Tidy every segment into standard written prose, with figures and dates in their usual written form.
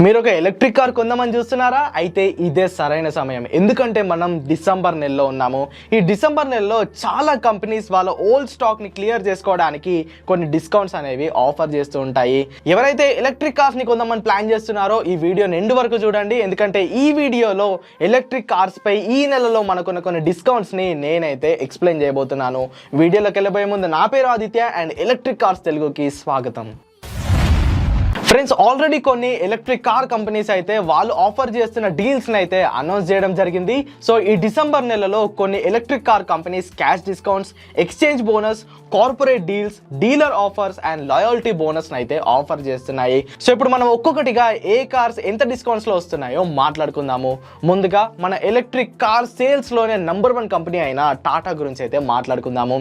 మీరు ఒక electric car కొందామని చూస్తున్నారా? అయితే ఇదే సరైన సమయం. ఎందుకంటే మనం డిసెంబర్ నెలలో ఉన్నాము. ఈ డిసెంబర్ నెలలో చాలా కంపెనీస్ వాళ్ళ ఓల్డ్ స్టాక్ ని క్లియర్ చేసుకోవడానికి కొన్ని డిస్కౌంట్స్ అనేవి ఆఫర్ చేస్తూ ఉంటాయి. ఎవరైతే ఎలక్ట్రిక్ కార్స్ ని కొందామని ప్లాన్ చేస్తున్నారో ఈ వీడియోని ఎండ్ వరకు చూడండి. ఎందుకంటే ఈ వీడియోలో ఎలక్ట్రిక్ కార్స్ పై ఈ నెలలో మనకున్న కొన్ని డిస్కౌంట్స్ ని నేనైతే ఎక్స్ప్లెయిన్ చేయబోతున్నాను. వీడియోలోకి వెళ్ళబోయే ముందు నా పేరు ఆదిత్య అండ్ ఎలక్ట్రిక్ కార్స్ తెలుగుకి స్వాగతం. ఫ్రెండ్స్, ఆల్రెడీ కొన్ని ఎలక్ట్రిక్ కార్ కంపెనీస్ అయితే వాళ్ళు ఆఫర్ చేస్తున్న డీల్స్ని అయితే అనౌన్స్ చేయడం జరిగింది. సో ఈ డిసెంబర్ నెలలో కొన్ని electric car companies cash discounts, exchange bonus, corporate deals, dealer offers and loyalty bonus అయితే ఆఫర్ చేస్తున్నాయి. సో ఇప్పుడు మనం ఒక్కొక్కటిగా ఏ కార్స్ ఎంత డిస్కౌంట్స్లో వస్తున్నాయో మాట్లాడుకుందాము. ముందుగా మన ఎలక్ట్రిక్ కార్ సేల్స్లోనే నంబర్ 1 కంపెనీ అయిన టాటా గురించి అయితే మాట్లాడుకుందాము.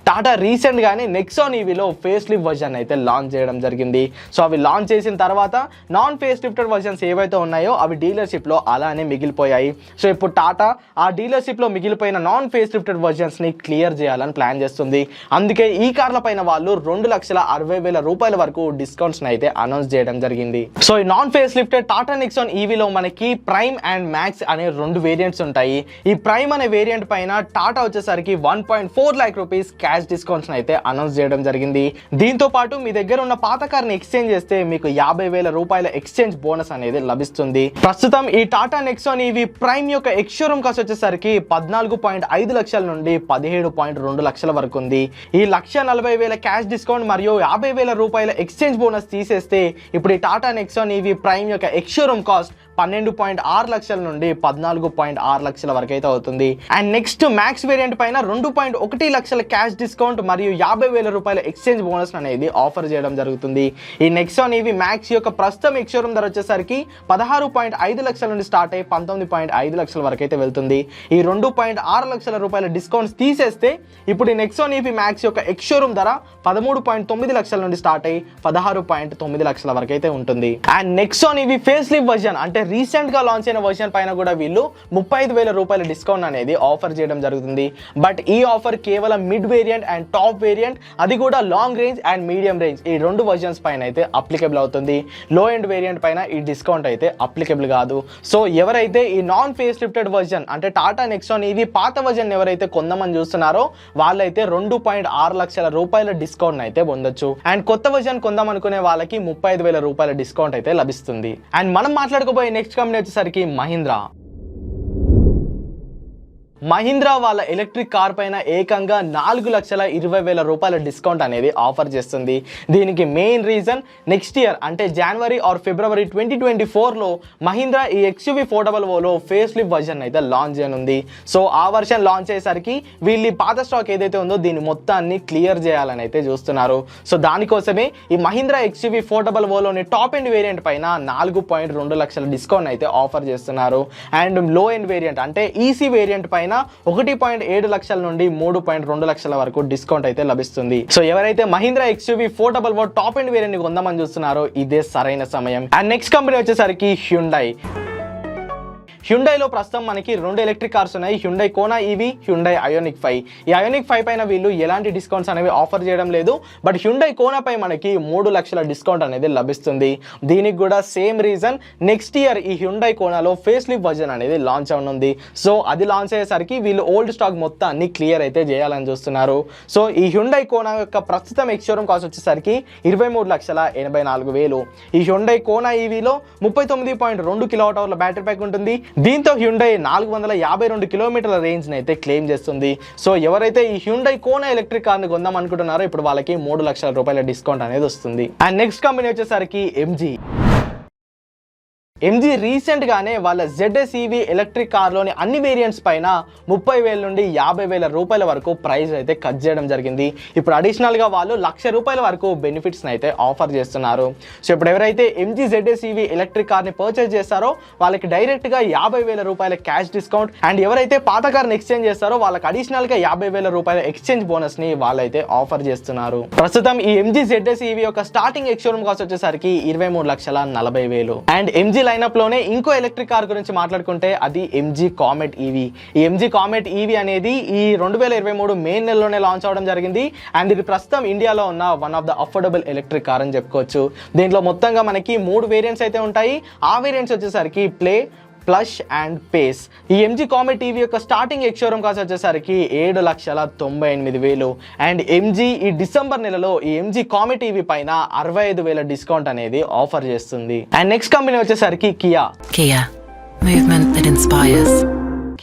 టాటా రీసెంట్గానే నెక్సాన్ ఈవీలో ఫేస్ లిఫ్ట్ వర్జన్ అయితే లాంచ్ చేయడం జరిగింది. సో అవి లాంచ్ చేసిన తర్వాత నాన్ ఫేస్ లిఫ్టెడ్ వర్జన్స్ ఏవైతే ఉన్నాయో అవి డీలర్షిప్లో అలానే మిగిలిపోయాయి. సో ఇప్పుడు టాటా ఆ డీలర్షిప్లో మిగిలిపోయిన నాన్ ఫేస్ లిఫ్టెడ్ వర్జన్స్ని క్లియర్ చేయాలని ప్లాన్ చేస్తుంది. అందుకే ఈ కార్ల పైన వాళ్ళు 2,60,000 రూపాయల వరకు డిస్కౌంట్స్ని అయితే అనౌన్స్ చేయడం జరిగింది. సో ఈ non face lifted Tata Nexon ఈవీలో మనకి ప్రైమ్ అండ్ మ్యాక్స్ అనే 2 వేరియంట్స్ ఉంటాయి. ఈ ప్రైమ్ అనే వేరియంట్ పైన టాటా వచ్చేసరికి 1.4 lakh రూపీస్ క్యాష్ డిస్కౌంట్స్ అయితే అనౌన్స్ చేయడం జరిగింది. దీంతో పాటు మీ దగ్గర ఉన్న పాత కార్ని ఎక్స్చేంజ్ చేస్తే మీకు 50,000 రూపాయల ఎక్స్చేంజ్ బోనస్ అనేది లభిస్తుంది. ప్రస్తుతం ఈ టాటా నెక్సాన్ ఈవీ ప్రైమ్ యొక్క ఎక్స్ షోరూమ్ కాస్ట్ వచ్చేసరికి 14.5 లక్షల నుండి 17.2 లక్షల వరకు ఉంది. ఈ 1,40,000 క్యాష్ డిస్కౌంట్ మరియు 50,000 రూపాయల ఎక్స్చేంజ్ బోనస్ తీసేస్తే ఇప్పుడు ఈ టాటా నెక్సాన్ ఈవీ ప్రైమ్ యొక్క ఎక్స్ షోరూమ్ కాస్ట్ 12.6 లక్షల నుండి 14.6 లక్షల వరకు అయితే అవుతుంది. అండ్ నెక్స్ట్ మ్యాక్స్ వేరియంట్ పైన 2.1 లక్షల క్యాష్ డిస్కౌంట్ మరియు 50,000 రూపాయల ఎక్స్చేంజ్ బోనస్ అనేది ఆఫర్ చేయడం జరుగుతుంది. ఈ నెక్సాన్ ఈవీ మ్యాక్స్ యొక్క ప్రస్తుతం ఎక్స్ షోరూమ్ ధర వచ్చేసరికి 16.5 లక్షల నుండి స్టార్ట్ అయ్యి 19.5 లక్షల వరకు అయితే వెళ్తుంది. ఈ 2.6 లక్షల రూపాయల డిస్కౌంట్స్ తీసేస్తే ఇప్పుడు ఈ నెక్సాన్ ఈవీ మ్యాక్స్ యొక్క ఎక్స్ షోరూమ్ ధర 13.9 లక్షల నుండి స్టార్ట్ అయ్యి 16.9 లక్షల వరకు అయితే ఉంటుంది. And Nexon EV face lift version అంటే రీసెంట్ గా లాంచ్ అయిన వర్షన్ పైన కూడా వీళ్ళు 35,000 రూపాయల డిస్కౌంట్ అనేది ఆఫర్ చేయడం జరుగుతుంది. బట్ ఈ ఆఫర్ కేవలం mid variant and top variant, అది కూడా long range and medium range ఈ 2 వర్షన్స్ పైన అయితే అప్లికబుల్ అవుతుంది. లో ఎండ్ వేరియంట్ పైన ఈ డిస్కౌంట్ అయితే అప్లికబుల్ కాదు. సో ఎవరైతే ఈ నాన్ ఫేస్ లిఫ్టెడ్ వర్జన్ అంటే టాటా నెక్సాన్ ఈవీ పాత వర్జన్ ఎవరైతే కొందామని చూస్తున్నారో వాళ్ళైతే 2.6 లక్షల రూపాయల డిస్కౌంట్ అయితే పొందొచ్చు. అండ్ కొత్త వర్జన్ కొందామనుకునే వాళ్ళకి 35,000 రూపాయల డిస్కౌంట్ అయితే లభిస్తుంది. అండ్ మనం మాట్లాడుకోబోయే నెక్స్ట్ కంపెనీ వచ్చేసరికి మహీంద్రా వాళ్ళ ఎలక్ట్రిక్ కార్ పైన ఏకంగా 4,20,000 రూపాయల డిస్కౌంట్ అనేది ఆఫర్ చేస్తుంది. దీనికి మెయిన్ రీజన్ నెక్స్ట్ ఇయర్ అంటే జనవరి ఆర్ ఫిబ్రవరి 2024లో మహీంద్రా ఈ XUV 400లో ఫేస్ లిఫ్ట్ వర్జన్ అయితే లాంచ్ చేయనుంది. సో ఆ వర్షన్ లాంచ్ అయ్యేసరికి వీళ్ళు పాత స్టాక్ ఏదైతే ఉందో దీన్ని మొత్తాన్ని క్లియర్ చేయాలని అయితే చూస్తున్నారు. సో దానికోసమే ఈ మహీంద్రా XUV 400లోని టాప్ ఎండ్ వేరియంట్ పైన 4.2 లక్షల డిస్కౌంట్ అయితే ఆఫర్ చేస్తున్నారు. అండ్ లో ఎండ్ వేరియంట్ అంటే ఈసీ వేరియంట్ పైన 1.7 లక్షల నుండి 3.2 లక్షల వరకు డిస్కౌంట్ అయితే లభిస్తుంది. సో ఎవరైతే Mahindra XUV 400 top end variant ని కొందామని చూస్తున్నారో ఇదే సరైన సమయం. అండ్ నెక్స్ట్ కంపెనీ వచ్చేసరికి హ్యుండైలో ప్రస్తుతం మనకి 2 ఎలక్ట్రిక్ కార్స్ ఉన్నాయి. Hyundai Kona EV, Hyundai Ioniq 5. ఈ ఐయోనిక్ 5 పైన వీళ్ళు ఎలాంటి డిస్కౌంట్స్ అనేవి ఆఫర్ చేయడం లేదు. బట్ హ్యుండై కోనా పై మనకి 3 లక్షల డిస్కౌంట్ అనేది లభిస్తుంది. దీనికి కూడా సేమ్ రీజన్, నెక్స్ట్ ఇయర్ ఈ హ్యుండై కోనాలో ఫేస్ లిఫ్ట్ వర్జన్ అనేది లాంచ్ అవనుంది. సో అది లాంచ్ అయ్యేసరికి వీళ్ళు ఓల్డ్ స్టాక్ మొత్తాన్ని క్లియర్ అయితే చేయాలని చూస్తున్నారు. సో ఈ హ్యుండై కోనా యొక్క ప్రస్తుతం ఎక్స్ షోరూమ్ కాస్ట్ వచ్చేసరికి 23,84,000. ఈ హ్యుండై కోనా ఈవీలో 39.2 kWh బ్యాటరీ ప్యాక్ ఉంటుంది. దీంతో హ్యుండై 452 కిలోమీటర్ల రేంజ్ ని అయితే క్లెయిమ్ చేస్తుంది. సో ఎవరైతే ఈ హ్యుండై కోనా ఎలక్ట్రిక్ కార్ ని కొందాం అనుకుంటున్నారో ఇప్పుడు వాళ్ళకి 3 లక్షల రూపాయల డిస్కౌంట్ అనేది వస్తుంది. అండ్ నెక్స్ట్ కంపెనీ వచ్చేసరికి MG రీసెంట్ గానే వాళ్ళ ZS EV ఎలక్ట్రిక్ కార్లోని అన్ని వేరియంట్స్ పైన 30,000 నుండి 50,000 రూపాయల వరకు ప్రైస్ అయితే కట్ చేయడం జరిగింది. ఇప్పుడు అడిషనల్ గా వాళ్ళు 1,00,000 రూపాయల వరకు బెనిఫిట్స్ అయితే ఆఫర్ చేస్తున్నారు. సో ఇప్పుడు ఎవరైతే MG ZS EV electric car ని పర్చేస్ చేస్తారో వాళ్ళకి డైరెక్ట్ గా 50,000 రూపాయల క్యాష్ డిస్కౌంట్, అండ్ ఎవరైతే పాత కార్ని ఎక్స్చేంజ్ చేస్తారో వాళ్ళకి అడిషనల్ గా 50,000 రూపాయల ఎక్స్చేంజ్ బోనస్ ని వాళ్ళైతే ఆఫర్ చేస్తున్నారు. ప్రస్తుతం ఈ MG ZS EV యొక్క స్టార్టింగ్ ఎక్స్ షోరూమ్ కాస్ట్ వచ్చేసరికి 23,40,000. అండ్ MG లైనప్ లోనే ఇంకో ఎలక్ట్రిక్ కార్ గురించి మాట్లాడుకుంటే అది ఎంజీ కామెట్ ఈవీ. ఈ ఎంజీ కామెట్ ఈవీ అనేది ఈ 2023 మే నెలలోనే లాంచ్ అవడం జరిగింది. అండ్ ఇది ప్రస్తుతం ఇండియాలో ఉన్న one of the affordable electric car అని చెప్పుకోవచ్చు. దీంట్లో మొత్తంగా మనకి 3 వేరియంట్స్ అయితే ఉంటాయి. ఆ వేరియంట్స్ వచ్చేసరికి ప్లే, ప్లస్ అండ్ పేస్. ఈ ఎంజీ కామెట్ ఈవీ యొక్క స్టార్టింగ్ ఎక్స్-షోరూమ్ కాస్ట్ వచ్చేసరికి 7,98,000. అండ్ ఎంజీ ఈ డిసెంబర్ నెలలో ఈ ఎంజీ కామెట్ ఈవీ పైన 65,000 డిస్కౌంట్ అనేది ఆఫర్ చేస్తుంది. అండ్ నెక్స్ట్ కంపెనీ వచ్చేసరికి Kia movement that inspires.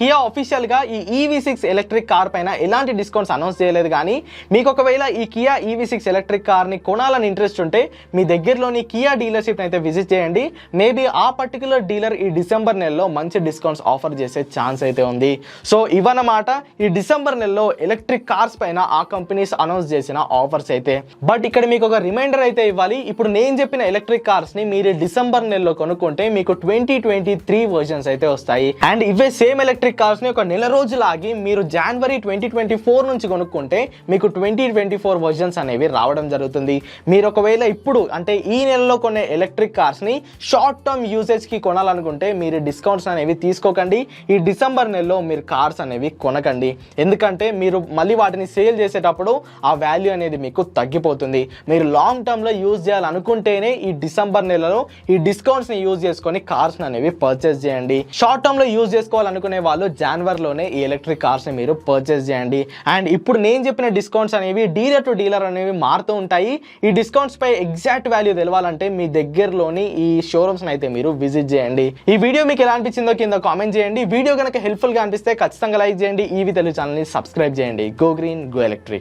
Kia అఫీషియల్గా ఈ EV6 ఎలక్ట్రిక్ కార్ పైన ఎలాంటి డిస్కౌంట్స్ అనౌన్స్ చేయలేదు. కానీ మీకు ఒకవేళ ఈ కియా EV6 ఎలక్ట్రిక్ కార్ని కొనాలని ఇంట్రెస్ట్ ఉంటే మీ దగ్గరలోని కియా డీలర్షిప్ని అయితే విజిట్ చేయండి. మేబీ ఆ పర్టికులర్ డీలర్ ఈ డిసెంబర్ నెలలో మంచి డిస్కౌంట్స్ ఆఫర్ చేసే ఛాన్స్ అయితే ఉంది. సో ఇవన్నమాట ఈ డిసెంబర్ నెలలో ఎలక్ట్రిక్ కార్స్ పైన ఆ కంపెనీస్ అనౌన్స్ చేసిన ఆఫర్స్ అయితే. బట్ ఇక్కడ మీకు ఒక రిమైండర్ అయితే ఇవ్వాలి. ఇప్పుడు నేను చెప్పిన ఎలక్ట్రిక్ కార్స్ని మీరు డిసెంబర్ నెలలో కొనుక్కుంటే మీకు 2023 వర్జన్స్ అయితే వస్తాయి. అండ్ ఇవే సేమ్ ఎలక్ట్రిక్ కార్స్ ని ఒక నెల రోజులు ఆగి మీరు జనవరి 2024 నుంచి కొనుక్కుంటే మీకు 2024 వర్జన్స్ అనేవి రావడం జరుగుతుంది. మీరు ఒకవేళ ఇప్పుడు అంటే ఈ నెలలో కొనే ఎలక్ట్రిక్ కార్స్ ని షార్ట్ టర్మ్ యూసేజ్ కి కొనాలనుకుంటే మీరు డిస్కౌంట్స్ అనేవి తీసుకోకండి. ఈ డిసెంబర్ నెలలో మీరు కార్స్ అనేవి కొనకండి. ఎందుకంటే మీరు మళ్ళీ వాటిని సేల్ చేసేటప్పుడు ఆ వాల్యూ అనేది మీకు తగ్గిపోతుంది. మీరు లాంగ్ టర్మ్ లో యూజ్ చేయాలనుకుంటేనే ఈ డిసెంబర్ నెలలో ఈ డిస్కౌంట్స్ ని యూజ్ చేసుకొని కార్స్ అనేవి పర్చేస్ చేయండి. షార్ట్ టర్మ్ లో యూజ్ చేసుకోవాలనుకునే వాళ్ళు జనవరిలోనే ఈ ఎలక్ట్రిక్ కార్స్ ని మీరు పర్చేస్ చేయండి. అండ్ ఇప్పుడు నేను చెప్పిన డిస్కౌంట్స్ అనేవి డీలర్ టు డీలర్ అనేవి మారుతూ ఉంటాయి. ఈ డిస్కౌంట్స్ పై ఎగ్జాక్ట్ వాల్యూ తెలవాలంటే మీ దగ్గరలోని ఈ షోరూమ్స్ అయితే మీరు విజిట్ చేయండి. ఈ వీడియో మీకు ఎలా అనిపించిందో కింద కామెంట్ చేయండి. వీడియో కనుక హెల్ప్ఫుల్ గా అనిపిస్తే ఖచ్చితంగా లైక్ చేయండి. ఈవీ తెలుగు ఛానల్ ని సబ్స్క్రైబ్ చేయండి. Go green, go electric.